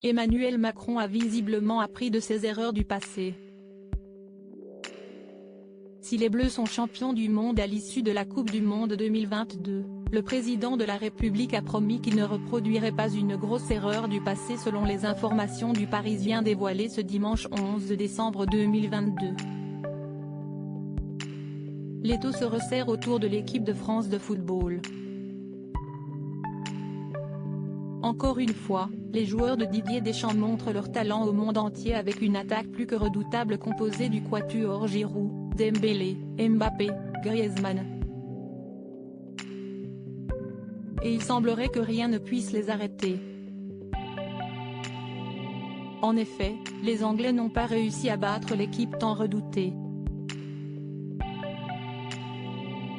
Emmanuel Macron a visiblement appris de ses erreurs du passé. Si les Bleus sont champions du monde à l'issue de la Coupe du Monde 2022, le président de la République a promis qu'il ne reproduirait pas une grosse erreur du passé selon les informations du Parisien dévoilées ce dimanche 11 décembre 2022. L'étau se resserre autour de l'équipe de France de football. Encore une fois, les joueurs de Didier Deschamps montrent leur talent au monde entier avec une attaque plus que redoutable composée du quatuor Giroud, Dembélé, Mbappé, Griezmann. Et il semblerait que rien ne puisse les arrêter. En effet, les Anglais n'ont pas réussi à battre l'équipe tant redoutée.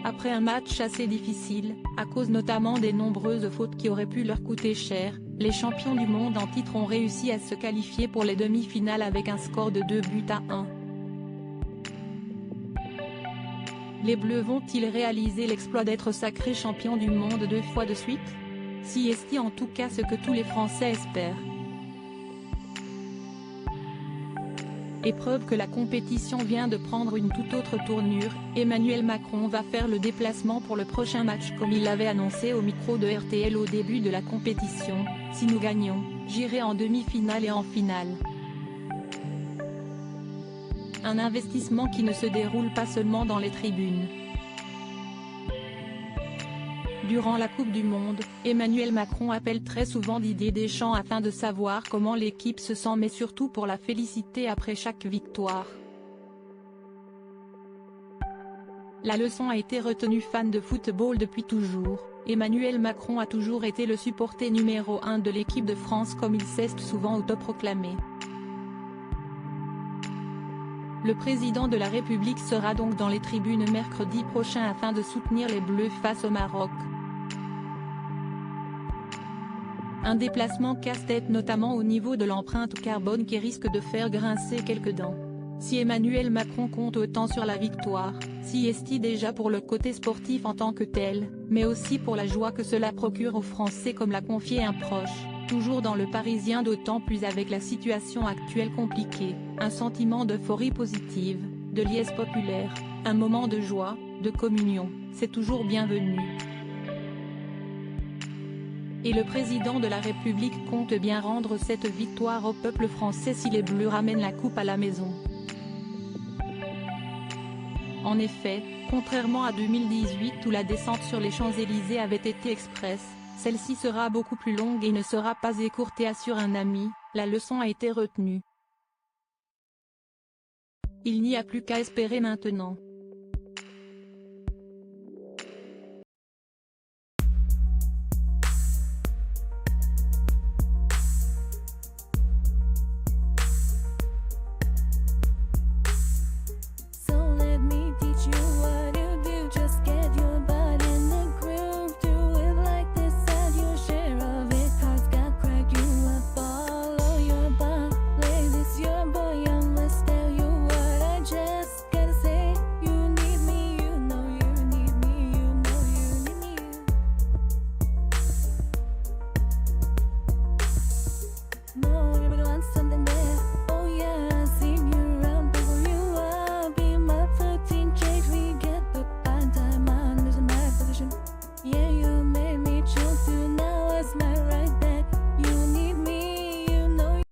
Après un match assez difficile, à cause notamment des nombreuses fautes qui auraient pu leur coûter cher, les champions du monde en titre ont réussi à se qualifier pour les demi-finales avec un score de 2-1. Les Bleus vont-ils réaliser l'exploit d'être sacrés champions du monde 2 fois de suite? Si est-il en tout cas ce que tous les Français espèrent. Et preuve que la compétition vient de prendre une toute autre tournure, Emmanuel Macron va faire le déplacement pour le prochain match comme il l'avait annoncé au micro de RTL au début de la compétition: si nous gagnons, j'irai en demi-finale et en finale. Un investissement qui ne se déroule pas seulement dans les tribunes. Durant la Coupe du Monde, Emmanuel Macron appelle très souvent Didier Deschamps afin de savoir comment l'équipe se sent mais surtout pour la féliciter après chaque victoire. La leçon a été retenue. Fan de football depuis toujours, Emmanuel Macron a toujours été le supporter numéro 1 de l'équipe de France comme il s'est souvent autoproclamé. Le président de la République sera donc dans les tribunes mercredi prochain afin de soutenir les Bleus face au Maroc. Un déplacement casse-tête notamment au niveau de l'empreinte carbone qui risque de faire grincer quelques dents. Si Emmanuel Macron compte autant sur la victoire, si est-il déjà pour le côté sportif en tant que tel, mais aussi pour la joie que cela procure aux Français comme l'a confié un proche, toujours dans le Parisien, d'autant plus avec la situation actuelle compliquée, un sentiment d'euphorie positive, de liesse populaire, un moment de joie, de communion, c'est toujours bienvenu. Et le président de la République compte bien rendre cette victoire au peuple français si les Bleus ramènent la coupe à la maison. En effet, contrairement à 2018 où la descente sur les Champs-Élysées avait été express, celle-ci sera beaucoup plus longue et ne sera pas écourtée, assure un ami. La leçon a été retenue. Il n'y a plus qu'à espérer maintenant.